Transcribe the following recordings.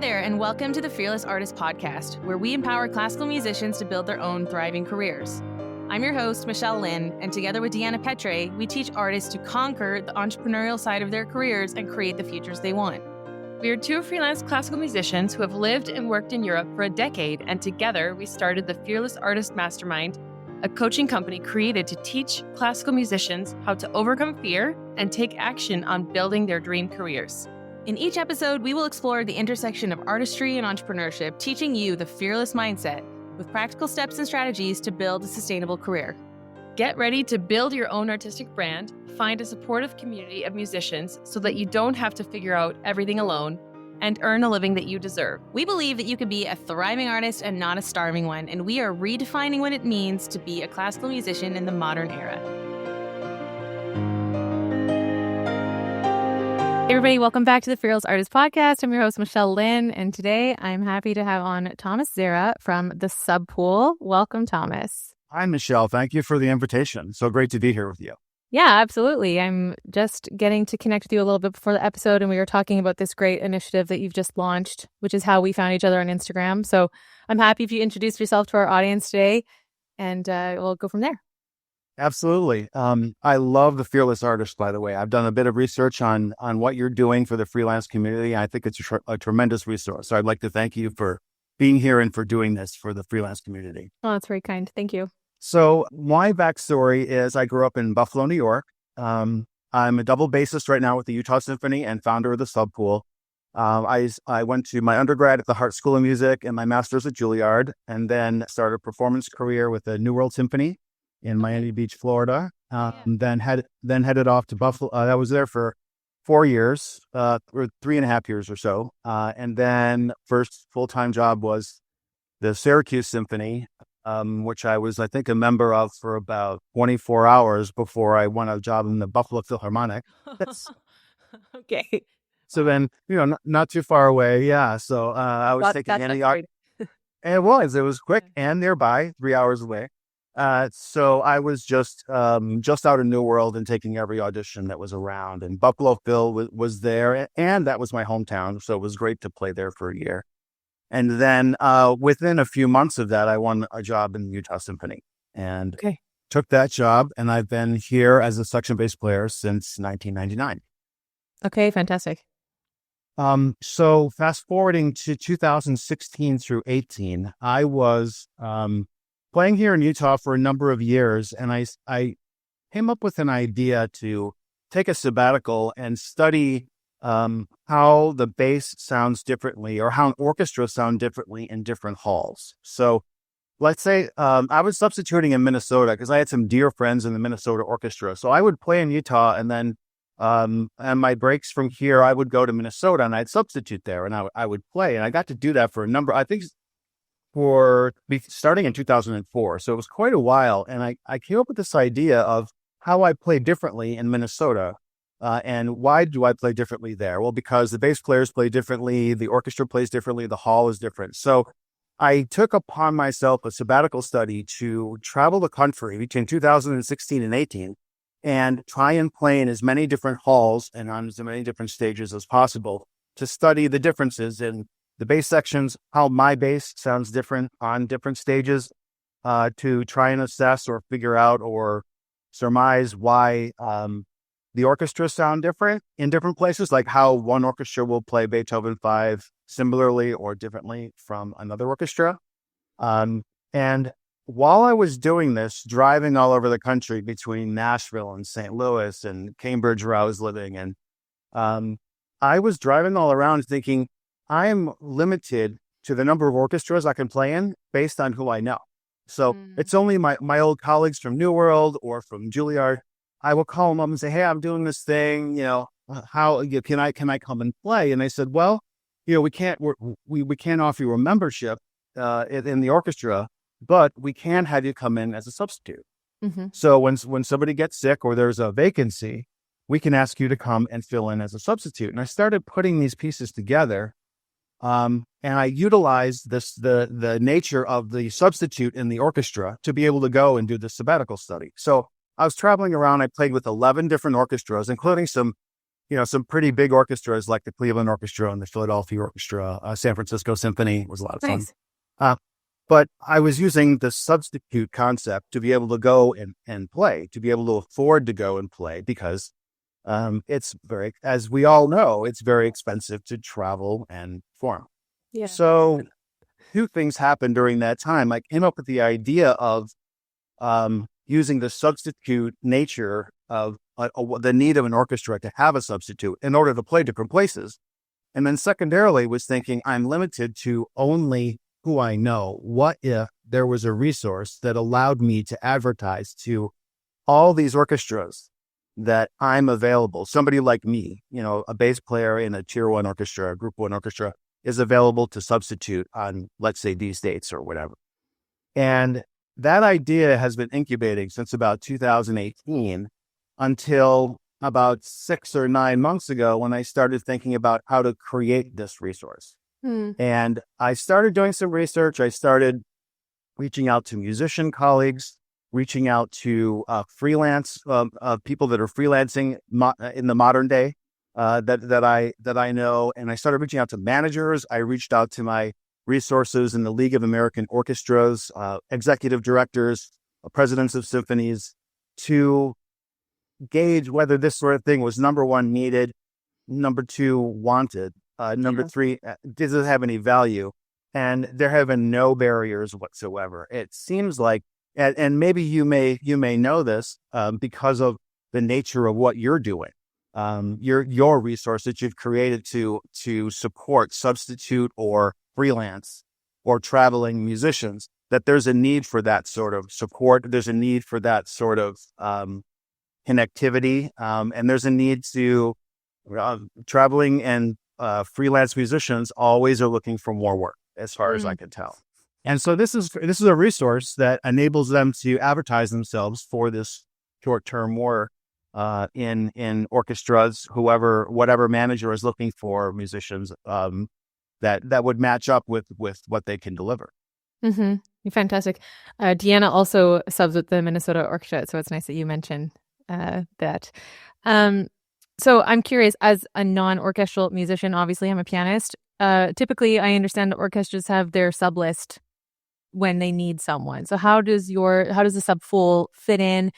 there, and welcome to the Fearless Artist Podcast, where we empower classical musicians to build their own thriving careers. I'm your host, Lynne, and together with Deanna Petre, we teach artists to conquer the entrepreneurial side of their careers and create the futures they want. We are two freelance classical musicians who have lived and worked in Europe for a decade, and together we started the Fearless Artist Mastermind, a coaching company created to teach classical musicians how to overcome fear and take action on building their dream careers. In each episode, we will explore the intersection of artistry and entrepreneurship, teaching you the fearless mindset with practical steps and strategies to build a sustainable career. Get ready to build your own artistic brand, find a supportive community of musicians so that you don't have to figure out everything alone, and earn a living that you deserve. We believe that you can be a thriving artist and not a starving one, and we are redefining what it means to be a classical musician in the modern era. Hey everybody, welcome back to the Fearless Artist Podcast. I'm your host, Lynne, and today I'm happy to have on Thomas Zera from the Subpool. Welcome, Thomas. Hi, Michelle. Thank you for the invitation. So great to be here with you. Yeah, absolutely. I'm just getting to connect with you a little bit before the episode, and we were talking about this great initiative that you've just launched, which is how we found each other on Instagram. So I'm happy if you introduce yourself to our audience today, and we'll go from there. Absolutely. I love the Fearless Artist, by the way. I've done a bit of research on what you're doing for the freelance community. I think it's a tremendous resource. So I'd like to thank you for being here and for doing this for the freelance community. Oh, that's very kind. Thank you. So my backstory is I grew up in Buffalo, New York. I'm a double bassist right now with the Utah Symphony and founder of the Subpool. I went to my undergrad at the Hart School of Music and my master's at Juilliard, and then started a performance career with the New World Symphony in Miami Beach, Florida. Then headed off to Buffalo. I was there for 4 years, or 3.5 years or so. And then first full-time job was the Syracuse Symphony, which I was, I think, a member of for about 24 hours before I won a job in the Buffalo Philharmonic. Okay. So then, not too far away. Yeah. So I was taking any art. And it was quick and nearby, 3 hours away. So I was just out in New World and taking every audition that was around, and Buffalo Phil was there, and that was my hometown. So it was great to play there for a year. And then within a few months of that, I won a job in the Utah Symphony and took that job. And I've been here as a section bass player since 1999. Okay, fantastic. So fast forwarding to 2016 through 18, I was playing here in Utah for a number of years. And I came up with an idea to take a sabbatical and study how the bass sounds differently, or how an orchestra sound differently in different halls. So let's say I was substituting in Minnesota because I had some dear friends in the Minnesota orchestra. So I would play in Utah, and then and my breaks from here, I would go to Minnesota and I'd substitute there, and I would play. And I got to do that for a number, I think, starting in 2004. So it was quite a while. And I came up with this idea of how I play differently in Minnesota. And why do I play differently there? Well, because the bass players play differently, the orchestra plays differently, the hall is different. So I took upon myself a sabbatical study to travel the country between 2016 and 18 and try and play in as many different halls and on as many different stages as possible to study the differences in the bass sections, how my bass sounds different on different stages, to try and assess or figure out or surmise why the orchestras sound different in different places, like how one orchestra will play Beethoven 5 similarly or differently from another orchestra. And while I was doing this, driving all over the country between Nashville and St. Louis and Cambridge, where I was living, and I was driving all around thinking, I'm limited to the number of orchestras I can play in based on who I know. So it's only my old colleagues from New World or from Juilliard. I will call them up and say, hey, I'm doing this thing, how can I come and play? And they said, well, we can't offer you a membership in the orchestra, but we can have you come in as a substitute. Mm-hmm. So when somebody gets sick or there's a vacancy, we can ask you to come and fill in as a substitute. And I started putting these pieces together. And I utilized the nature of the substitute in the orchestra to be able to go and do the sabbatical study. So I was traveling around. I played with 11 different orchestras, including some some pretty big orchestras like the Cleveland Orchestra and the Philadelphia Orchestra. San Francisco Symphony was a lot of fun. Nice. But I was using the substitute concept to be able to go and play, to be able to afford to go and play, because it's as we all know, it's very expensive to travel and perform. Yeah. So two things happened during that time. I came up with the idea of using the substitute nature of the need of an orchestra to have a substitute in order to play different places. And then secondarily was thinking, I'm limited to only who I know. What if there was a resource that allowed me to advertise to all these orchestras that I'm available? Somebody like me, a bass player in a tier 1 orchestra, a group 1 orchestra, is available to substitute on, let's say, these dates or whatever. And that idea has been incubating since about 2018 until about 6 or 9 months ago, when I started thinking about how to create this resource. And I started doing some research. I started reaching out to musician colleagues, reaching out to freelance people that are freelancing in the modern day that I know. And I started reaching out to managers. I reached out to my resources in the League of American Orchestras, executive directors, presidents of symphonies, to gauge whether this sort of thing was, number one, needed, number two, wanted, number three, does it have any value? And there have been no barriers whatsoever. It seems like, and maybe you may know this because of the nature of what you're doing, your resource that you've created to support substitute or freelance or traveling musicians, that there's a need for that sort of support. There's a need for that sort of connectivity, and there's a need to traveling and freelance musicians always are looking for more work, as far as I can tell. And so this is a resource that enables them to advertise themselves for this short-term work in orchestras, whatever manager is looking for musicians that would match up with what they can deliver. Mm-hmm. Fantastic. Deanna also subs with the Minnesota Orchestra, so it's nice that you mentioned that. So I'm curious, as a non-orchestral musician, obviously I'm a pianist. Typically, I understand that orchestras have their sub list when they need someone. So how does the Subpool fit in?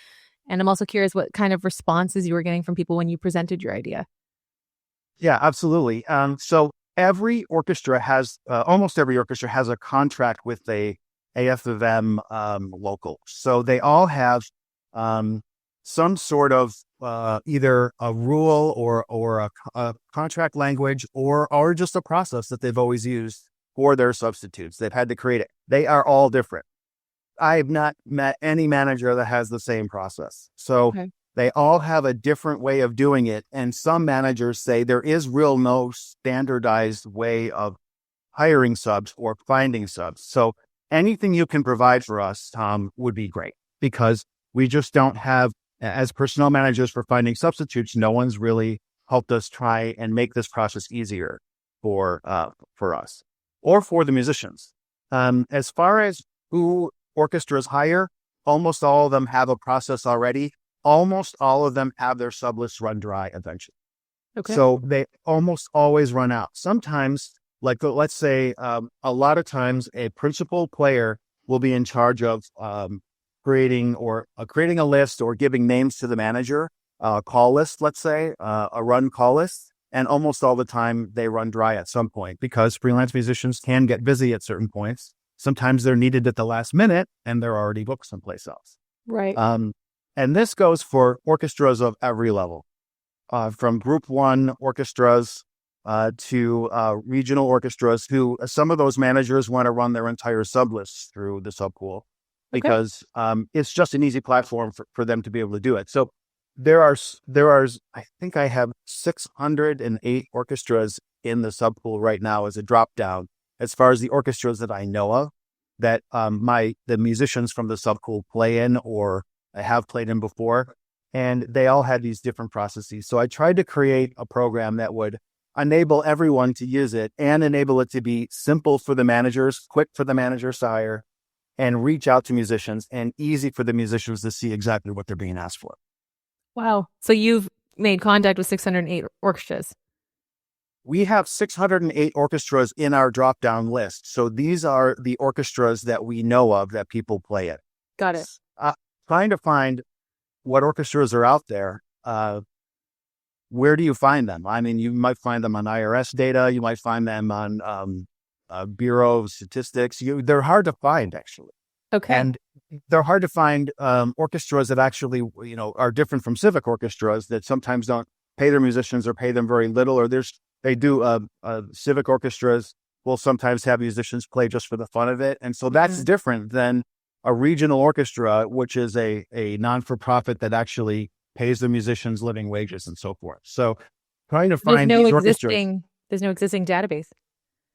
And I'm also curious what kind of responses you were getting from people when you presented your idea. Yeah, absolutely. So every orchestra almost every orchestra has a contract with a AFM local. So they all have some sort of either a rule or a contract language or just a process that they've always used for their substitutes. They've had to create it. They are all different. I've not met any manager that has the same process. So they all have a different way of doing it. And some managers say there is no standardized way of hiring subs or finding subs. So anything you can provide for us, Tom, would be great, because we just don't have, as personnel managers for finding substitutes, no one's really helped us try and make this process easier for us or for the musicians. As far as who orchestras hire, almost all of them have a process already. Almost all of them have their sub lists run dry eventually. Okay. So they almost always run out. Sometimes, like let's say, a lot of times a principal player will be in charge of creating a list or giving names to the manager, a call list, let's say, a run call list. And almost all the time they run dry at some point, because freelance musicians can get busy at certain points. Sometimes they're needed at the last minute and they're already booked someplace else. Right. And this goes for orchestras of every level, from group 1 orchestras to regional orchestras, who some of those managers want to run their entire sub lists through the Subpool, because it's just an easy platform for them to be able to do it. So there are, I think I have 608 orchestras in the Subpool right now as a drop down, as far as the orchestras that I know of, that the musicians from the Subpool play in or have played in before. And they all had these different processes. So I tried to create a program that would enable everyone to use it and enable it to be simple for the managers, quick for the managers to hire, and reach out to musicians, and easy for the musicians to see exactly what they're being asked for. Wow. So you've made contact with 608 orchestras. We have 608 orchestras in our drop-down list. So these are the orchestras that we know of that people play at. Got it. Trying to find what orchestras are out there. Where do you find them? I mean, you might find them on IRS data. You might find them on Bureau of Statistics. They're hard to find, actually. Okay. And they're hard to find orchestras that actually, are different from civic orchestras that sometimes don't pay their musicians or pay them very little. Or they do civic orchestras will sometimes have musicians play just for the fun of it. And so that's different than a regional orchestra, which is a non-for-profit that actually pays the musicians living wages and so forth. So trying to find these orchestras. There's no existing database.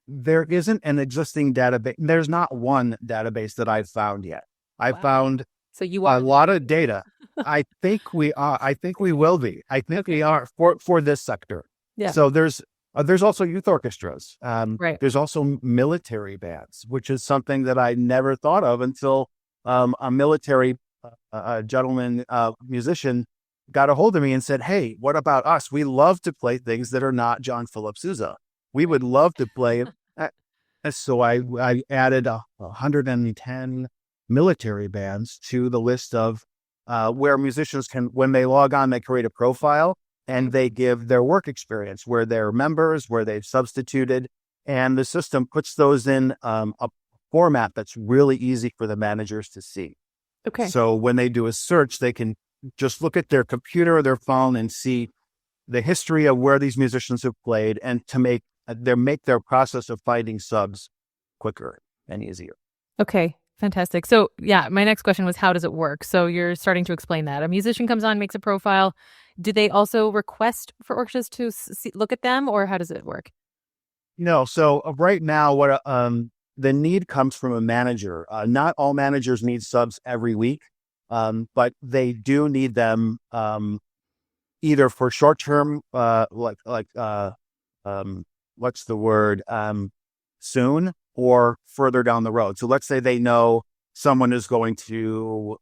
There isn't an existing database. There's not one database that I've found yet. I found a lot of data. I think we are. I think we will be. I think we are for this sector. Yeah. So there's also youth orchestras. Right. There's also military bands, which is something that I never thought of until a military gentleman musician got a hold of me and said, "Hey, what about us? We love to play things that are not John Philip Sousa. We would love to play." So I added 110 military bands to the list of where musicians can, when they log on, they create a profile and they give their work experience, where they're members, where they've substituted, and the system puts those in a format that's really easy for the managers to see. Okay. So when they do a search, they can just look at their computer or their phone and see the history of where these musicians have played, and to make their process of finding subs quicker and easier. Okay, fantastic. So yeah, my next question was, how does it work? So you're starting to explain that. A musician comes on, makes a profile. Do they also request for orchestras to look at them, or how does it work? No. So right now, what the need comes from a manager. Not all managers need subs every week, but they do need them either for short term, what's the word? Soon, or further down the road. So let's say they know someone is going to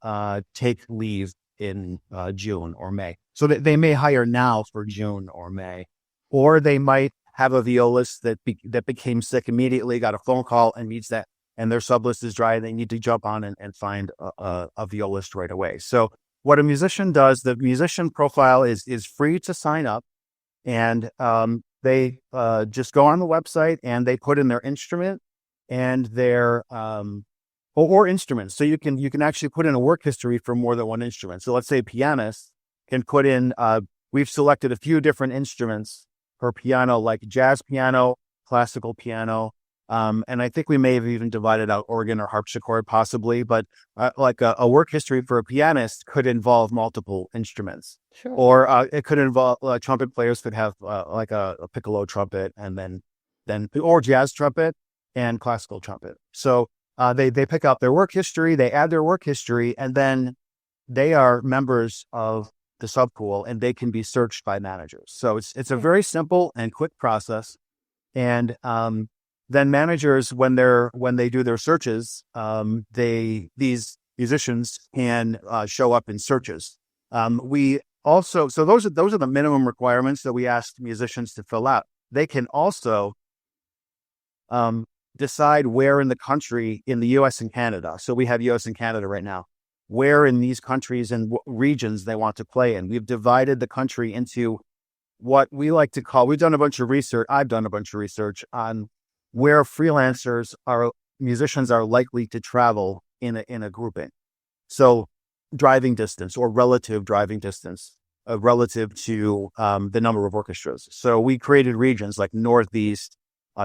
take leave in June or May. So they may hire now for June or May, or they might have a violist that became sick immediately, got a phone call and needs that, and their sub list is dry, and they need to jump on and find a violist right away. So what a musician does, the musician profile is free to sign up, and they just go on the website and they put in their instrument and their or instruments. So you can actually put in a work history for more than one instrument. So let's say a pianist can put in, we've selected a few different instruments per piano, like jazz piano, classical piano. And I think we may have even divided out organ or harpsichord possibly, but like a work history for a pianist could involve multiple instruments. Sure. Or it could involve, trumpet players could have like a piccolo trumpet, and then or jazz trumpet and classical trumpet. So they pick out their work history, they add their work history, and then they are members of the Subpool, and they can be searched by managers. So it's a very simple and quick process. And then managers, when they do their searches, these musicians can show up in searches. We also, so those are the minimum requirements that we ask musicians to fill out. They can also decide where in the country, in the U.S. and Canada. So we have U.S. and Canada right now, where in these countries and regions they want to play in. We've divided the country into what we like to call, I've done a bunch of research on where musicians are likely to travel in a grouping. So driving distance or relative driving distance, relative to the number of orchestras. So we created regions like Northeast,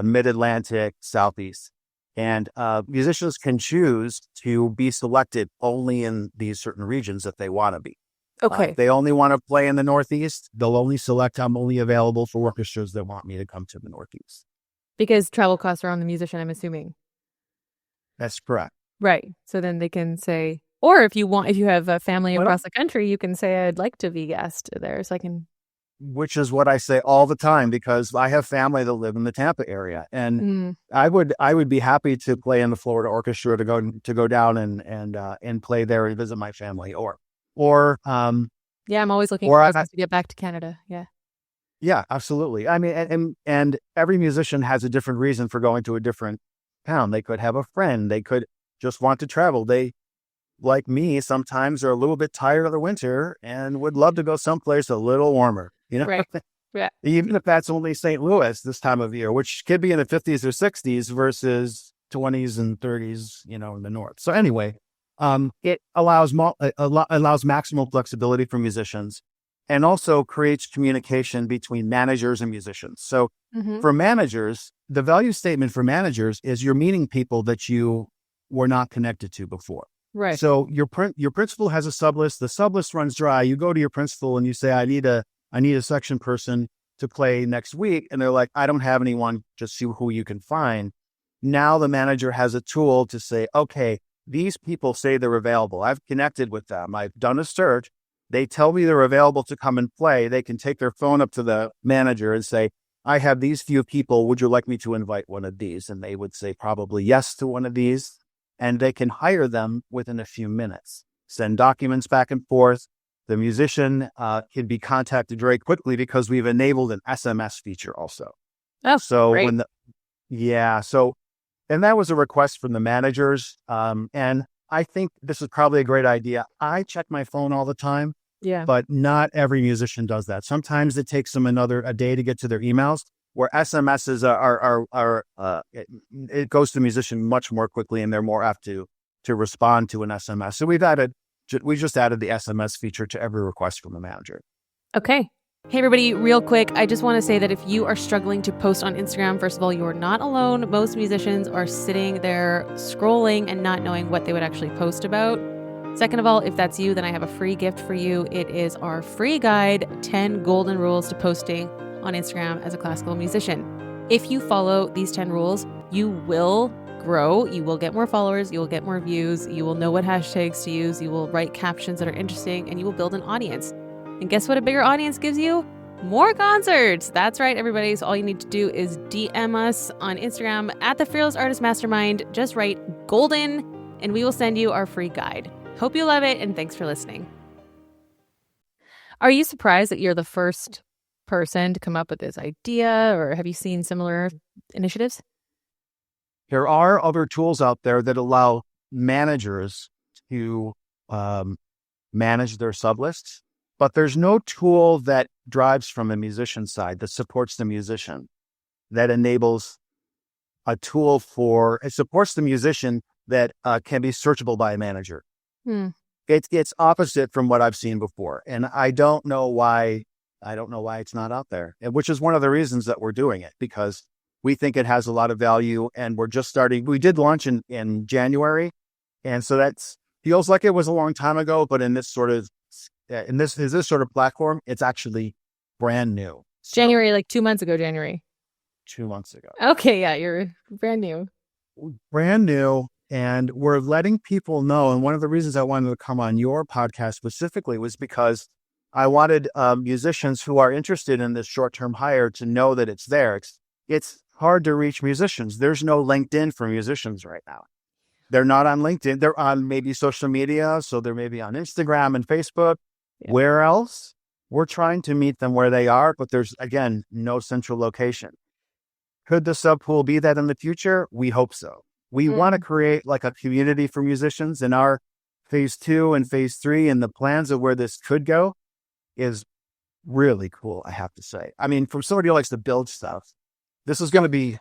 Mid-Atlantic, Southeast. And musicians can choose to be selected only in these certain regions if they want to be. Okay. If they only want to play in the Northeast, they'll only select, I'm only available for orchestras that want me to come to the Northeast. Because travel costs are on the musician, I'm assuming. That's correct. Right. So then they can say, or if you have a family across the country, you can say, I'd like to be guest there, so I can. Which is what I say all the time, because I have family that live in the Tampa area, and I would be happy to play in the Florida Orchestra, to go down and play there and visit my family, or Yeah, I'm always looking Or to get back to Canada. Yeah. Yeah, absolutely. I mean, and every musician has a different reason for going to a different town. They could have a friend. They could just want to travel. They, like me, sometimes are a little bit tired of the winter and would love to go someplace a little warmer, Right. Yeah. Even if that's only St. Louis this time of year, which could be in the 50s or 60s versus 20s and 30s, in the north. So anyway, it allows maximal flexibility for musicians and also creates communication between managers and musicians. So for managers, the value statement for managers is you're meeting people that you were not connected to before. Right. So your principal has a sub list. The sub list runs dry. You go to your principal and you say, I need a section person to play next week. And they're like, I don't have anyone. Just see who you can find. Now the manager has a tool to say, okay, these people say they're available. I've connected with them. I've done a search. They tell me they're available to come and play. They can take their phone up to the manager and say, I have these few people. Would you like me to invite one of these? And they would say probably yes to one of these. And they can hire them within a few minutes, send documents back and forth. The musician can be contacted very quickly because we've enabled an SMS feature also. Oh, so great. And that was a request from the managers. And I think this is probably a great idea. I check my phone all the time. Yeah. But not every musician does that. Sometimes it takes them a day to get to their emails, where SMSs it goes to the musician much more quickly and they're more apt to respond to an SMS. So we just added the SMS feature to every request from the manager. Okay. Hey, everybody, real quick, I just want to say that if you are struggling to post on Instagram, first of all, you are not alone. Most musicians are sitting there scrolling and not knowing what they would actually post about. Second of all, if that's you, then I have a free gift for you. It is our free guide, 10 golden rules to posting on Instagram as a classical musician. If you follow these 10 rules, you will grow, you will get more followers, you will get more views, you will know what hashtags to use, you will write captions that are interesting, and you will build an audience. And guess what a bigger audience gives you? More concerts. That's right, everybody. So all you need to do is DM us on Instagram at the Fearless Artist Mastermind. Just write golden and we will send you our free guide. Hope you love it, and thanks for listening. Are you surprised that you're the first person to come up with this idea, or have you seen similar initiatives? There are other tools out there that allow managers to manage their sublists, but there's no tool that drives from a musician side that supports the musician, that enables a tool it supports the musician that can be searchable by a manager. It's opposite from what I've seen before. And I don't know why it's not out there, which is one of the reasons that we're doing it, because we think it has a lot of value and we're just starting. We did launch in January. And so that feels like it was a long time ago, but in this sort of platform, it's actually brand new. January, like 2 months ago, January. 2 months ago. Okay. Yeah. You're brand new. Brand new. And we're letting people know. And one of the reasons I wanted to come on your podcast specifically was because I wanted musicians who are interested in this short-term hire to know that it's there. It's hard to reach musicians. There's no LinkedIn for musicians right now. They're not on LinkedIn. They're on maybe social media. So they're maybe on Instagram and Facebook. Yeah. Where else? We're trying to meet them where they are, but there's, again, no central location. Could the Subpool be that in the future? We hope so. We want to create like a community for musicians, in our phase 2 and phase 3, and the plans of where this could go is really cool, I have to say. I mean, from somebody who likes to build stuff, this is going to be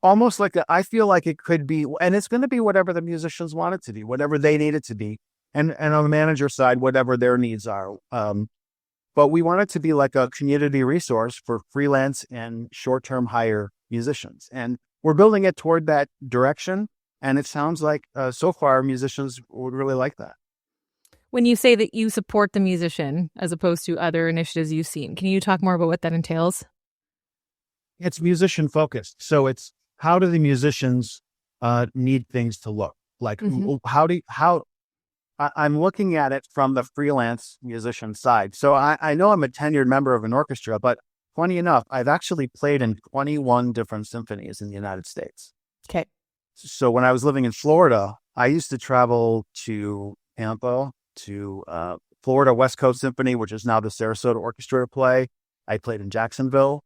almost like I feel like it could be, and it's going to be whatever the musicians want it to be, whatever they need it to be. And on the manager side, whatever their needs are. But we want it to be like a community resource for freelance and short-term hire musicians. And we're building it toward that direction. And it sounds like so far musicians would really like that. When you say that you support the musician as opposed to other initiatives you've seen, can you talk more about what that entails? It's musician focused. So it's, how do the musicians need things to look like? I'm looking at it from the freelance musician side. So I know I'm a tenured member of an orchestra, but funny enough, I've actually played in 21 different symphonies in the United States. Okay. So when I was living in Florida, I used to travel to Tampa, to Florida West Coast Symphony, which is now the Sarasota Orchestra, to play. I played in Jacksonville.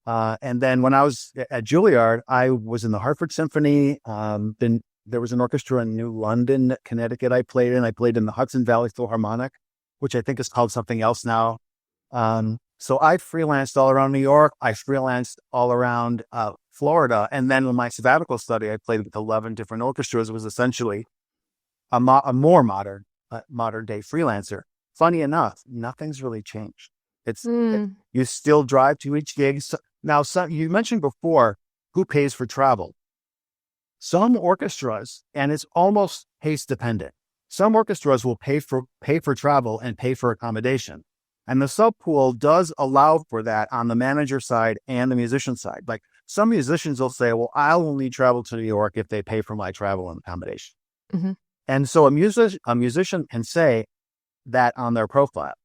And then when I was at Juilliard, I was in the Hartford Symphony. Then there was an orchestra in New London, Connecticut I played in. I played in the Hudson Valley Philharmonic, which I think is called something else now. So I freelanced all around New York. I freelanced all around Florida. And then in my sabbatical study, I played with 11 different orchestras. It was essentially a more modern day freelancer. Funny enough, nothing's really changed. You still drive to each gig. Now, you mentioned before who pays for travel. Some orchestras, and it's almost case dependent. Some orchestras will pay for travel and pay for accommodation. And the Subpool does allow for that on the manager side and the musician side. Like some musicians will say, well, I'll only travel to New York if they pay for my travel and accommodation. Mm-hmm. And so a musician can say that on their profile.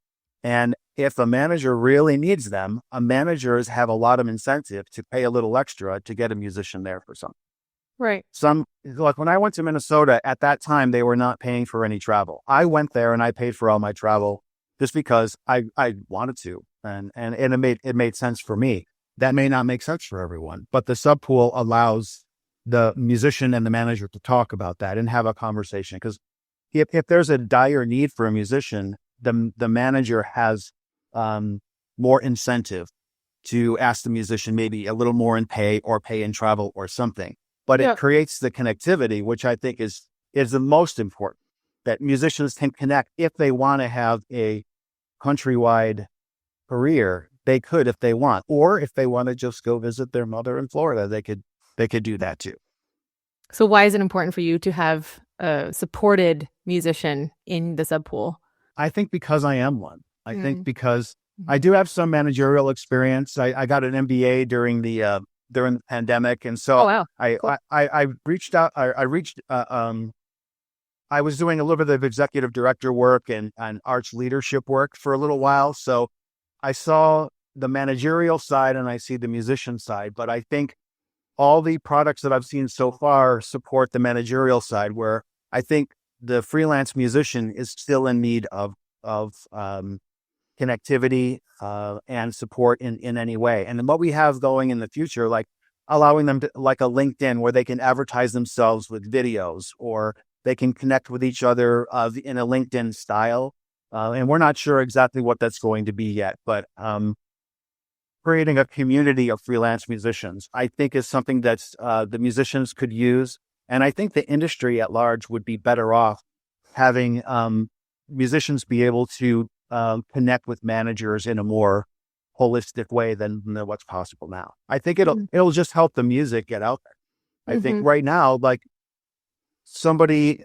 And if a manager really needs them, managers have a lot of incentive to pay a little extra to get a musician there for something. Right. Like when I went to Minnesota, at that time, they were not paying for any travel. I went there and I paid for all my travel just because I wanted to. And it made sense for me. That may not make sense for everyone, but the Subpool allows the musician and the manager to talk about that and have a conversation. Because if there's a dire need for a musician, the manager has more incentive to ask the musician maybe a little more in pay or pay in travel or something. But it creates the connectivity, which I think is the most important, that musicians can connect. If they want to have a countrywide career, they could if they want. Or if they want to just go visit their mother in Florida, they could do that too. So why is it important for you to have a supported musician in the Subpool? I think because I am one. I think because I do have some managerial experience. I got an MBA during the pandemic, and so I reached out. I was doing a little bit of executive director work and arts leadership work for a little while. So I saw the managerial side and I see the musician side. But I think all the products that I've seen so far support the managerial side, where I think the freelance musician is still in need of connectivity and support in any way. And then what we have going in the future, like allowing them to, like a LinkedIn where they can advertise themselves with videos, or they can connect with each other in a LinkedIn style. And we're not sure exactly what that's going to be yet, but creating a community of freelance musicians, I think, is something that's the musicians could use. And I think the industry at large would be better off having musicians be able to connect with managers in a more holistic way than what's possible now. I think it'll just help the music get out there. I think right now, like somebody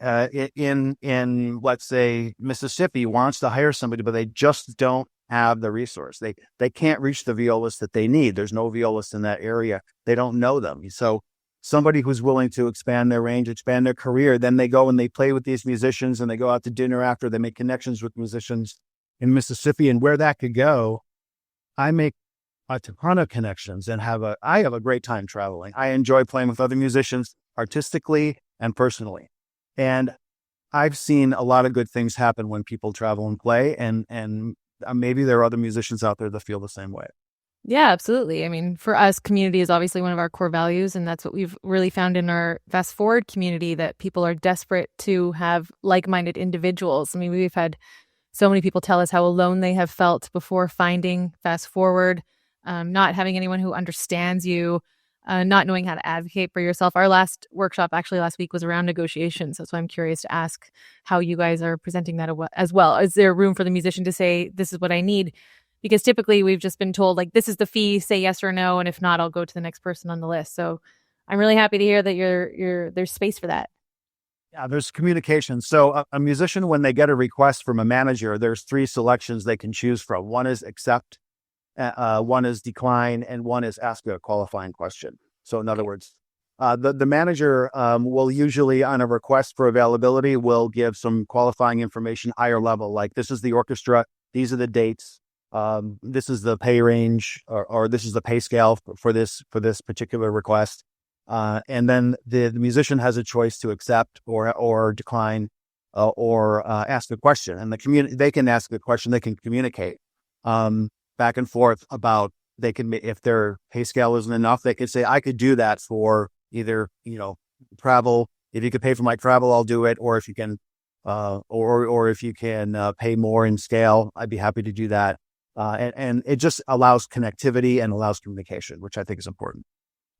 in let's say Mississippi wants to hire somebody, but they just don't have the resource. They can't reach the violist that they need. There's no violist in that area. They don't know them. So somebody who's willing to expand their range, expand their career, then they go and they play with these musicians and they go out to dinner after, they make connections with musicians in Mississippi. And where that could go, I make a ton of connections and I have a great time traveling. I enjoy playing with other musicians artistically and personally. And I've seen a lot of good things happen when people travel and play, and maybe there are other musicians out there that feel the same way. Yeah, absolutely. I mean, for us, community is obviously one of our core values, and that's what we've really found in our Fast Forward community, that people are desperate to have like-minded individuals. I mean, we've had so many people tell us how alone they have felt before finding Fast Forward, not having anyone who understands you, not knowing how to advocate for yourself. Our last workshop actually last week was around negotiations. That's why I'm curious to ask how you guys are presenting that as well. Is there room for the musician to say, this is what I need? Because typically we've just been told, like, this is the fee, say yes or no. And if not, I'll go to the next person on the list. So I'm really happy to hear that there's space for that. Yeah, there's communication. So a musician, when they get a request from a manager, there's 3 selections they can choose from. One is accept, one is decline, and one is ask a qualifying question. So in other words, the manager will usually, on a request for availability, will give some qualifying information, higher level, like this is the orchestra, these are the dates, this is the pay range, or this is the pay scale for this particular request. And then the musician has a choice to accept or decline or ask a question, and they can ask a question, they can communicate back and forth about, they can, if their pay scale isn't enough, they could say, I could do that for either, travel. If you could pay for my travel, I'll do it. Or if you can, or if you can pay more in scale, I'd be happy to do that. And it just allows connectivity and allows communication, which I think is important.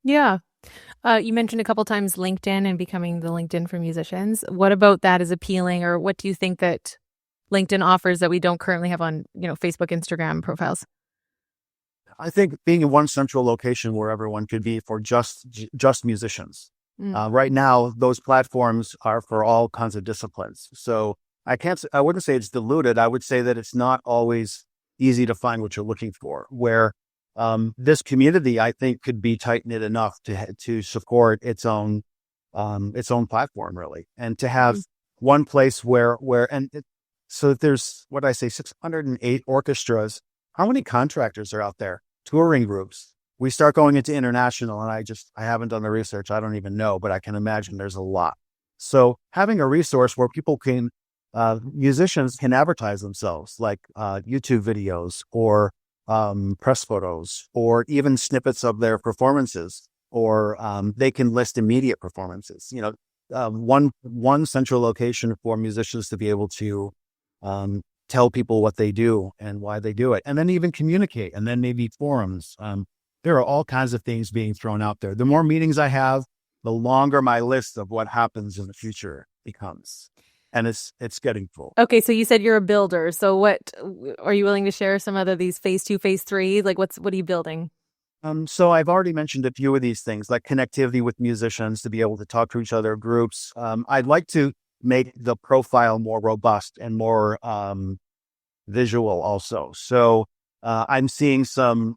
Yeah. You mentioned a couple times LinkedIn and becoming the LinkedIn for musicians. What about that is appealing, or what do you think that LinkedIn offers that we don't currently have on, Facebook, Instagram profiles? I think being in one central location where everyone could be for just musicians. Right now, those platforms are for all kinds of disciplines. So I wouldn't say it's diluted. I would say that it's not always easy to find what you're looking for, where this community, I think, could be tight-knit enough to support its own platform, really, and to have one place so there's, what I say, 608 orchestras. How many contractors are out there? Touring groups. We start going into international, and I haven't done the research. I don't even know, but I can imagine there's a lot. So having a resource where musicians can advertise themselves, like YouTube videos or press photos, or even snippets of their performances, or they can list immediate performances. One central location for musicians to be able to tell people what they do and why they do it, and then even communicate, and then maybe forums. There are all kinds of things being thrown out there. The more meetings I have, the longer my list of what happens in the future becomes. And it's getting full. Okay, so you said you're a builder. So what are you willing to share some other these phase 2, phase 3? Like what are you building? So I've already mentioned a few of these things, like connectivity with musicians to be able to talk to each other, groups. I'd like to make the profile more robust and more visual also. So I'm seeing some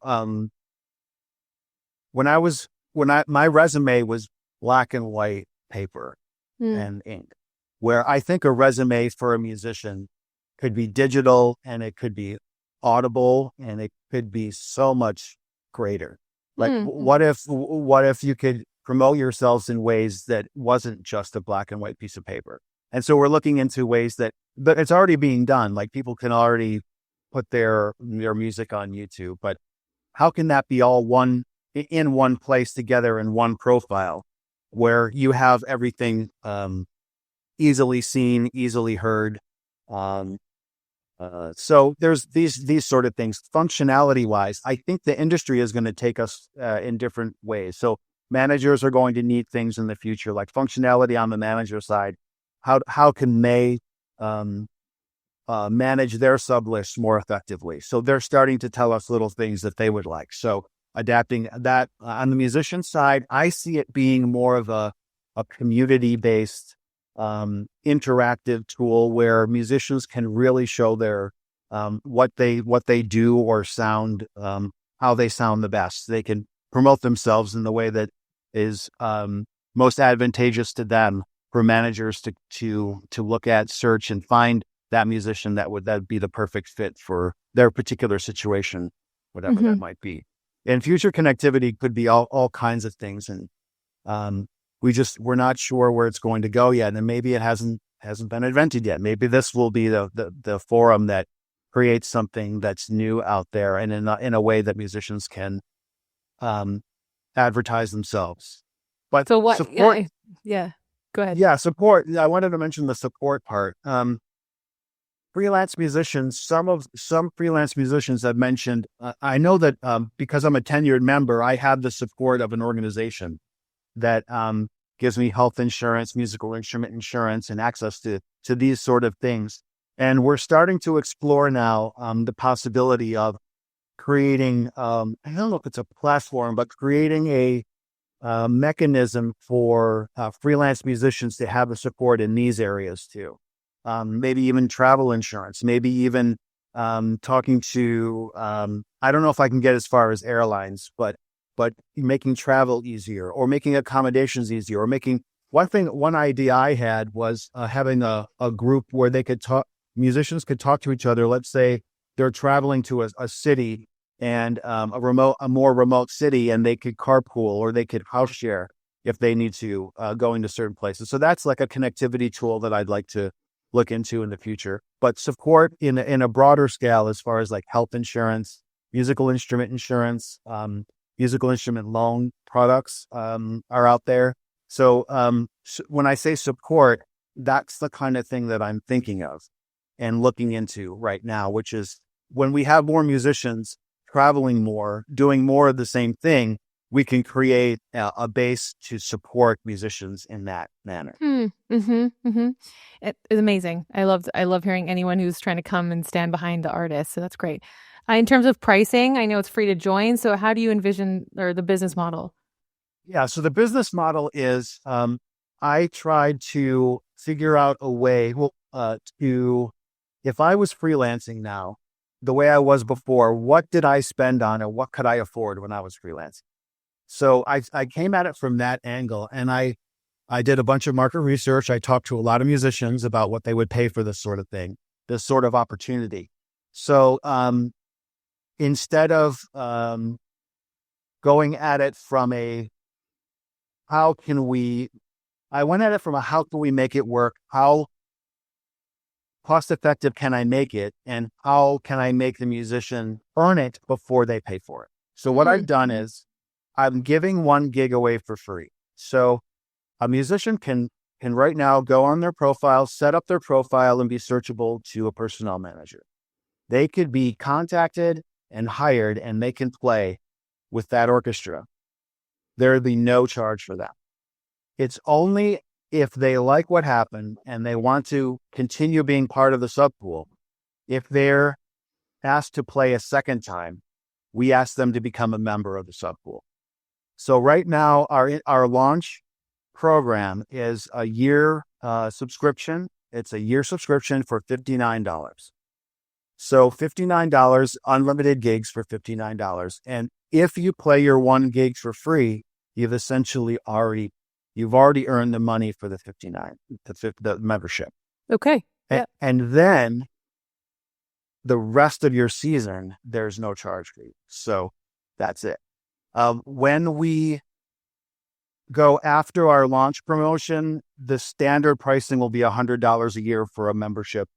my resume was black and white paper and ink, where I think a resume for a musician could be digital, and it could be audible, and it could be so much greater. Like what if you could promote yourselves in ways that wasn't just a black and white piece of paper? And so we're looking into ways but it's already being done. Like people can already put their music on YouTube, but how can that be all in one place together in one profile, where you have everything easily seen, easily heard? So there's these sort of things. Functionality wise, I think the industry is going to take us in different ways. So managers are going to need things in the future, like functionality on the manager side. How can they manage their sub list more effectively? So they're starting to tell us little things that they would like. So adapting that on the musician side, I see it being more of a community-based interactive tool where musicians can really show their what they do, or sound, how they sound the best. They can promote themselves in the way that is most advantageous to them, for managers to look at, search, and find that musician that would be the perfect fit for their particular situation, whatever that might be. And future connectivity could be all kinds of things, and we're not sure where it's going to go yet, and maybe it hasn't been invented yet. Maybe this will be the forum that creates something that's new out there, and in a way that musicians can advertise themselves. But so what? Support, yeah, go ahead. Yeah, support. I wanted to mention the support part. Freelance musicians, some freelance musicians have mentioned, I know that because I'm a tenured member, I have the support of an organization that gives me health insurance, musical instrument insurance, and access to these sort of things. And we're starting to explore now the possibility of creating, I don't know if it's a platform, but creating a mechanism for freelance musicians to have the support in these areas too. Maybe even travel insurance, maybe even talking to, I don't know if I can get as far as airlines, but making travel easier, or making accommodations easier, or making one idea I had was having a group where they could musicians could talk to each other. Let's say they're traveling to a city, and a more remote city, and they could carpool, or they could house share if they need to go into certain places. So that's like a connectivity tool that I'd like to look into in the future. But support in a broader scale, as far as like health insurance, musical instrument insurance, musical instrument loan products are out there. So when I say support, that's the kind of thing that I'm thinking of and looking into right now, which is when we have more musicians traveling more, doing more of the same thing, we can create a base to support musicians in that manner. It is amazing. I love hearing anyone who's trying to come and stand behind the artist. So that's great. In terms of pricing, I know it's free to join. So how do you envision the business model? Yeah. So the business model is, I tried to figure out a way, if I was freelancing now, the way I was before, what did I spend on and what could I afford when I was freelancing? So I came at it from that angle, and I did a bunch of market research. I talked to a lot of musicians about what they would pay for this sort of thing, this sort of opportunity. So instead of going at it from I went at it from how can we make it work? How cost effective can I make it? And how can I make the musician earn it before they pay for it? So what I've done is I'm giving 1 gig away for free. So a musician can right now go on their profile, set up their profile, and be searchable to a personnel manager. They could be contacted and hired, and they can play with that orchestra. There'd be no charge for that. It's only if they like what happened and they want to continue being part of the Subpool. If they're asked to play a second time, we ask them to become a member of the Subpool. So right now, our launch program is a year subscription. It's a year subscription for $59. So $59, unlimited gigs for $59. And if you play your 1 gig for free, you've essentially already earned the money for the $59, the membership. Okay. And then the rest of your season, there's no charge fee. So that's it. When we go after our launch promotion, the standard pricing will be $100 a year for a membership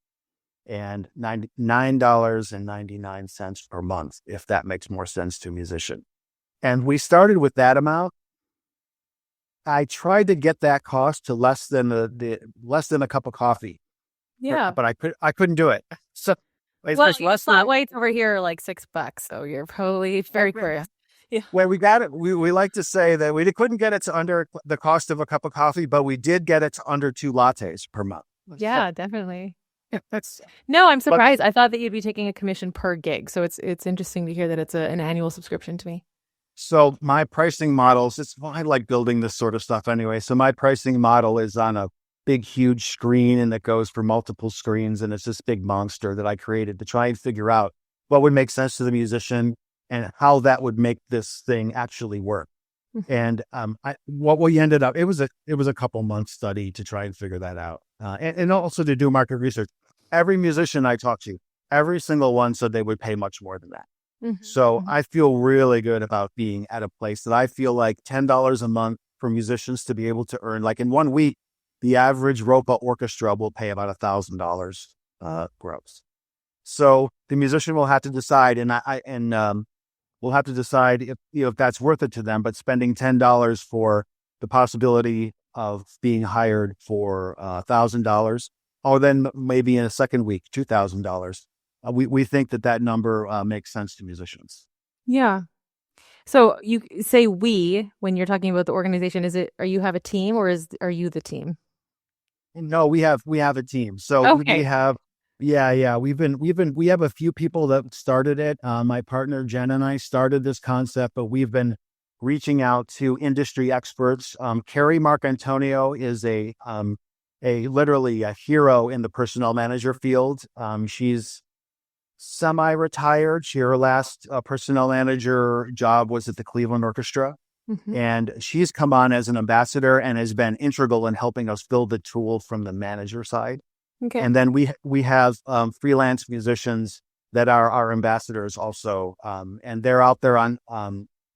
and $9.99 per month, if that makes more sense to a musician. And we started with that amount. I tried to get that cost to less than a cup of coffee. Yeah, but I couldn't do it. So flat whites over here are like $6, so you're probably very curious. Yeah. Well, we got it. We like to say that we couldn't get it to under the cost of a cup of coffee, but we did get it to under 2 lattes per month. Yeah, definitely. Yeah, No, I'm surprised. I thought that you'd be taking a commission per gig. So it's interesting to hear that it's an annual subscription to me. So my pricing models, I like building this sort of stuff anyway. So my pricing model is on a big, huge screen, and it goes for multiple screens. And it's this big monster that I created to try and figure out what would make sense to the musician and how that would make this thing actually work. And what we ended up, it was a couple months study to try and figure that out. And also to do market research. Every musician I talked to, every single one said they would pay much more than that. So I feel really good about being at a place that I feel like $10 a month for musicians to be able to earn. Like in 1 week, the average Ropa orchestra will pay about $1,000 gross. So the musician will have to decide, we'll have to decide if that's worth it to them. But spending $10 for the possibility of being hired for $1,000, or then maybe in a second week, $2,000. We think that number makes sense to musicians. Yeah. So you say we when you're talking about the organization. Are you have a team, or are you the team? No, we have a team. So okay. we have we have a few people that started it. My partner Jen and I started this concept, but we've been reaching out to industry experts. Carrie Marcantonio is literally a hero in the personnel manager field. She's semi-retired. Her last personnel manager job was at the Cleveland Orchestra. And she's come on as an ambassador and has been integral in helping us build the tool from the manager side. Okay. And then we have freelance musicians that are our ambassadors also. And they're out there on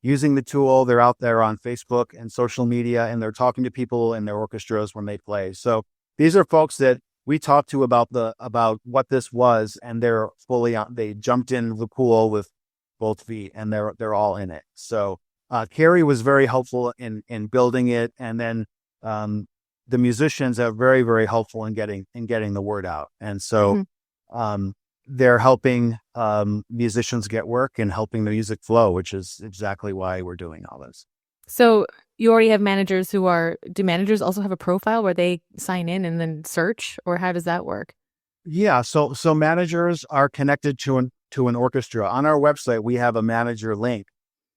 using the tool. They're out there on Facebook and social media, and they're talking to people in their orchestras when they play. So these are folks that we talked to about what this was, and they're fully on. They jumped in the pool with both feet, and they're all in it. So Carrie was very helpful in building it, and then the musicians are very, very helpful in getting the word out. And so they're helping musicians get work and helping the music flow, which is exactly why we're doing all this. So you already have managers do managers also have a profile where they sign in and then search, or how does that work? Yeah. So managers are connected to an orchestra. On our website, we have a manager link.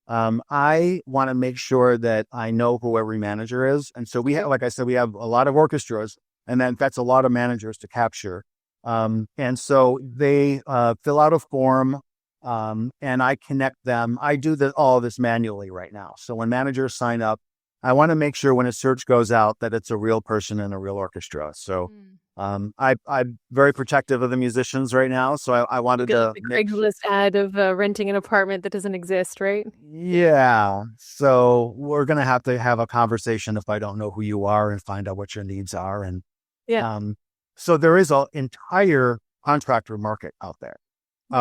I want to make sure that I know who every manager is. And so we have, like I said, we have a lot of orchestras, and then that's a lot of managers to capture. And so they fill out a form, and I connect them. I do all of this manually right now. So when managers sign up, I want to make sure when a search goes out that it's a real person and a real orchestra. So I'm very protective of the musicians right now. So I wanted to the Craigslist ad of renting an apartment that doesn't exist, right? Yeah. So we're going to have a conversation if I don't know who you are and find out what your needs are. And so there is an entire contractor market out there.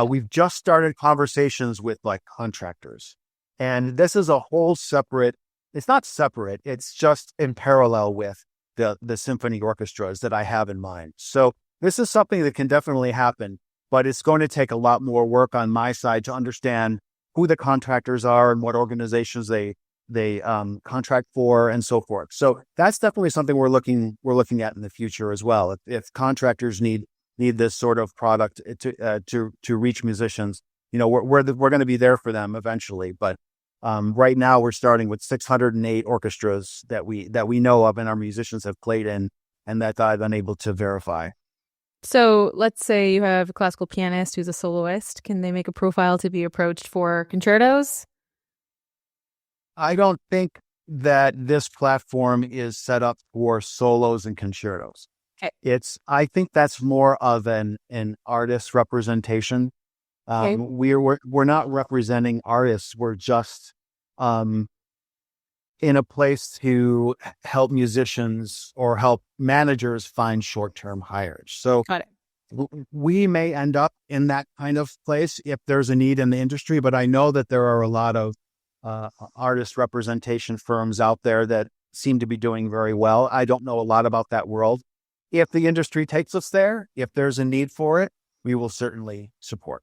We've just started conversations with like contractors, and this is a whole separate. It's not separate. It's just in parallel with the symphony orchestras that I have in mind. So this is something that can definitely happen, but it's going to take a lot more work on my side to understand who the contractors are and what organizations they contract for and so forth. So that's definitely something we're looking at in the future as well. If contractors need this sort of product to reach musicians, we're going to be there for them eventually. But right now we're starting with 608 orchestras that we know of and our musicians have played in, and that I've been able to verify. So let's say you have a classical pianist who's a soloist. Can they make a profile to be approached for concertos? I don't think that this platform is set up for solos and concertos. Okay. I think that's more of an artist representation. Okay. We're not representing artists. We're just in a place to help musicians or help managers find short-term hires. So Got it. We may end up in that kind of place if there's a need in the industry, but I know that there are a lot of artist representation firms out there that seem to be doing very well. I don't know a lot about that world. If the industry takes us there, if there's a need for it, we will certainly support.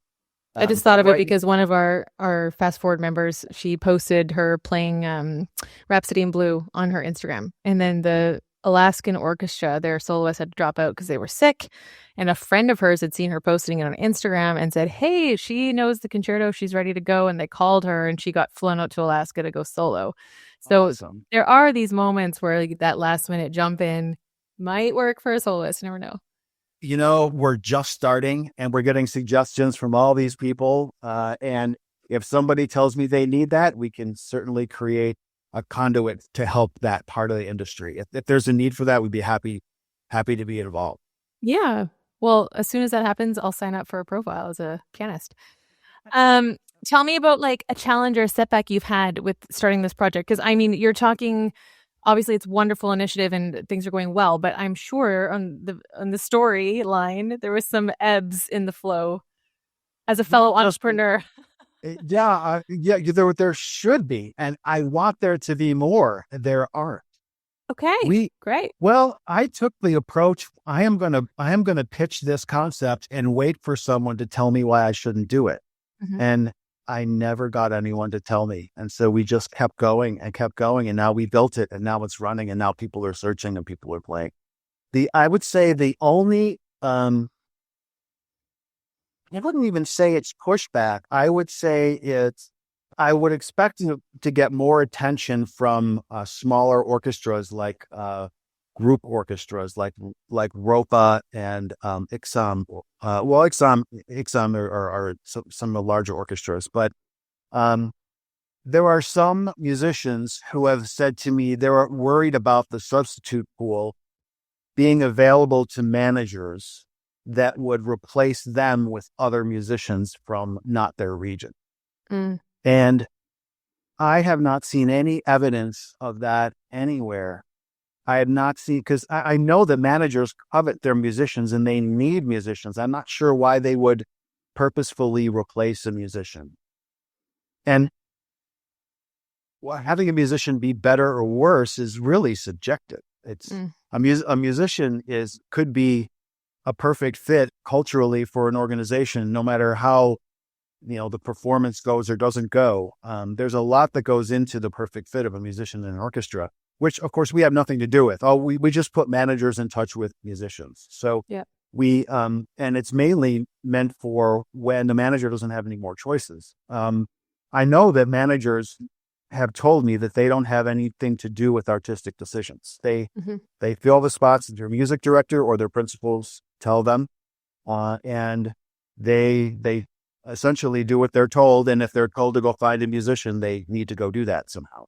I just thought of it because one of our Fast Forward members, she posted her playing Rhapsody in Blue on her Instagram. And then the Alaskan Orchestra, their soloist, had to drop out because they were sick. And a friend of hers had seen her posting it on Instagram and said, hey, she knows the concerto. She's ready to go. And they called her and she got flown out to Alaska to go solo. So Awesome. There are these moments where that last minute jump in might work for a soloist. You never know. We're just starting and we're getting suggestions from all these people. And if somebody tells me they need that, we can certainly create a conduit to help that part of the industry. If there's a need for that, we'd be happy to be involved. Yeah. Well, as soon as that happens, I'll sign up for a profile as a pianist. Tell me about like a challenge or a setback you've had with starting this project. Because you're talking. Obviously, it's a wonderful initiative and things are going well, but I'm sure on the storyline, there was some ebbs in the flow as a fellow entrepreneur. Yeah, there should be. And I want there to be more. There aren't. Okay, great. Well, I took the approach. I am going to pitch this concept and wait for someone to tell me why I shouldn't do it. Mm-hmm. And I never got anyone to tell me. And so we just kept going. And now we built it and now it's running and now people are searching and people are playing. I would say the only, I wouldn't even say it's pushback. I would say I would expect to get more attention from smaller orchestras like group orchestras like ROPA and IXAM. IXAM are some of the larger orchestras, but there are some musicians who have said to me they're worried about the substitute pool being available to managers that would replace them with other musicians from not their region. Mm. And I have not seen any evidence of that anywhere. I had not seen, because I know that managers covet their musicians and they need musicians. I'm not sure why they would purposefully replace a musician. And having a musician be better or worse is really subjective. It's a musician could be a perfect fit culturally for an organization, no matter how the performance goes or doesn't go. There's a lot that goes into the perfect fit of a musician in an orchestra, which of course we have nothing to do with. We just put managers in touch with musicians. So we and it's mainly meant for when the manager doesn't have any more choices. I know that managers have told me that they don't have anything to do with artistic decisions. They fill the spots that their music director or their principals tell them, and they essentially do what they're told. And if they're told to go find a musician, they need to go do that somehow.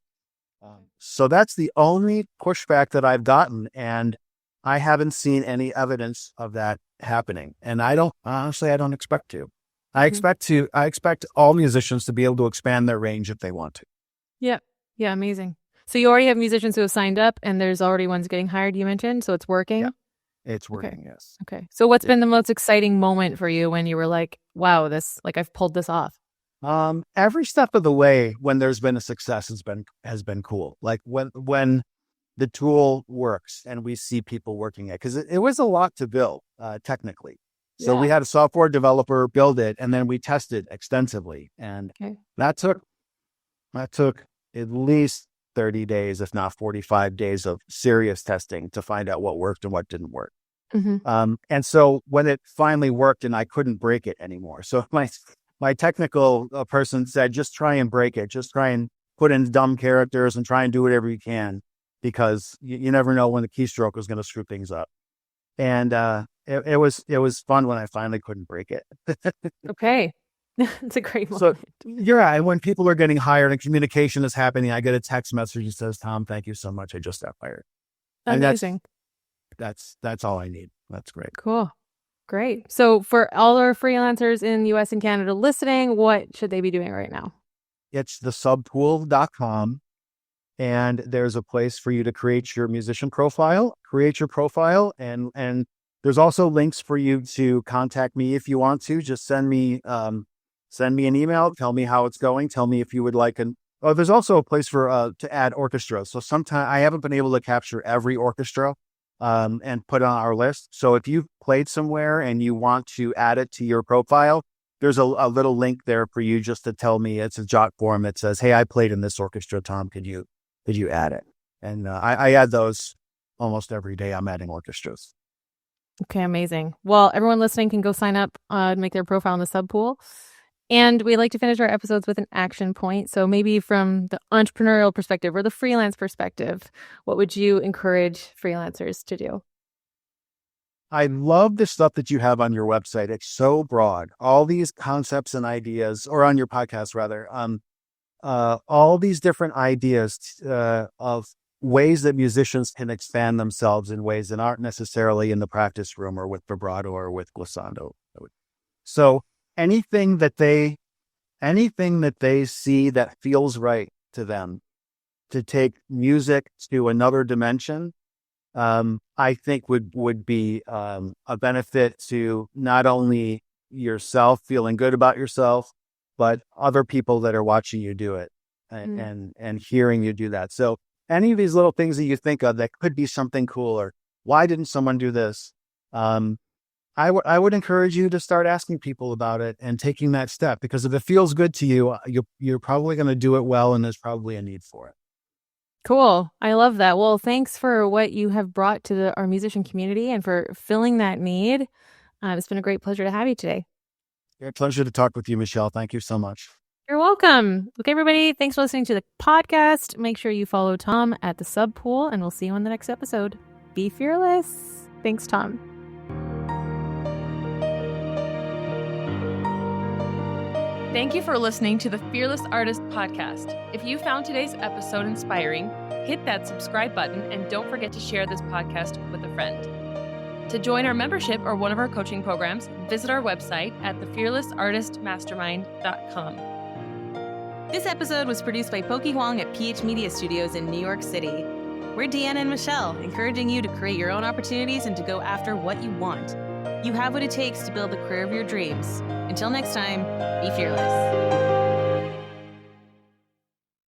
So that's the only pushback that I've gotten, and I haven't seen any evidence of that happening. And I don't expect to. I expect all musicians to be able to expand their range if they want to. Yeah. Yeah. Amazing. So you already have musicians who have signed up and there's already ones getting hired, you mentioned. So it's working. Yeah, it's working. Okay. Yes. Okay. So what's been the most exciting moment for you when you were like, wow, I've pulled this off? Every step of the way when there's been a success has been cool. Like when the tool works and we see people working it, because it was a lot to build, technically. So we had a software developer build it, and then we tested extensively. And that took at least 30 days, if not 45 days of serious testing to find out what worked and what didn't work. And so when it finally worked and I couldn't break it anymore. So my technical person said, just try and break it. Just try and put in dumb characters and try and do whatever you can, because you never know when the keystroke is going to screw things up. And it was fun when I finally couldn't break it. Okay. It's a great moment. So you're right. When people are getting hired and communication is happening, I get a text message that says, "Tom, thank you so much. I just got hired." Amazing. That's all I need. That's great. Cool. Great. So for all our freelancers in the US and Canada listening, what should they be doing right now? It's the subpool.com. And there's a place for you to create your musician profile, and there's also links for you to contact me if you want to. Just send me an email, tell me how it's going, tell me if you would like there's also a place for to add orchestras. So sometimes I haven't been able to capture every orchestra and put on our list. So if you've played somewhere and you want to add it to your profile, there's a little link there for you just to tell me. It's a jot form that says, "Hey, I played in this orchestra, Tom, could you add it?" And I add those almost every day. I'm adding orchestras. Okay, amazing. Well, everyone listening can go sign up and make their profile in the Subpool. And we like to finish our episodes with an action point. So maybe from the entrepreneurial perspective or the freelance perspective, what would you encourage freelancers to do? I love the stuff that you have on your website. It's so broad. All these concepts and ideas, or on your podcast rather, all these different ideas of ways that musicians can expand themselves in ways that aren't necessarily in the practice room or with vibrato or with glissando. So anything that they see that feels right to them to take music to another dimension, I think would be a benefit to not only yourself feeling good about yourself, but other people that are watching you do it and hearing you do that. So any of these little things that you think of that could be something cool, or why didn't someone do this? I would encourage you to start asking people about it and taking that step, because if it feels good to you, you're probably going to do it well, and there's probably a need for it. Cool. I love that. Well, thanks for what you have brought to our musician community and for filling that need. It's been a great pleasure to have you today. It's a pleasure to talk with you, Michelle. Thank you so much. You're welcome. Okay, everybody. Thanks for listening to the podcast. Make sure you follow Tom at the Subpool, and we'll see you on the next episode. Be fearless. Thanks, Tom. Thank you for listening to the Fearless Artist Podcast. If you found today's episode inspiring, hit that subscribe button and don't forget to share this podcast with a friend. To join our membership or one of our coaching programs, visit our website at thefearlessartistmastermind.com. This episode was produced by Pokey Huang at PH Media Studios in New York City. We're Deanna and Michelle, encouraging you to create your own opportunities and to go after what you want. You have what it takes to build the career of your dreams. Until next time, be fearless.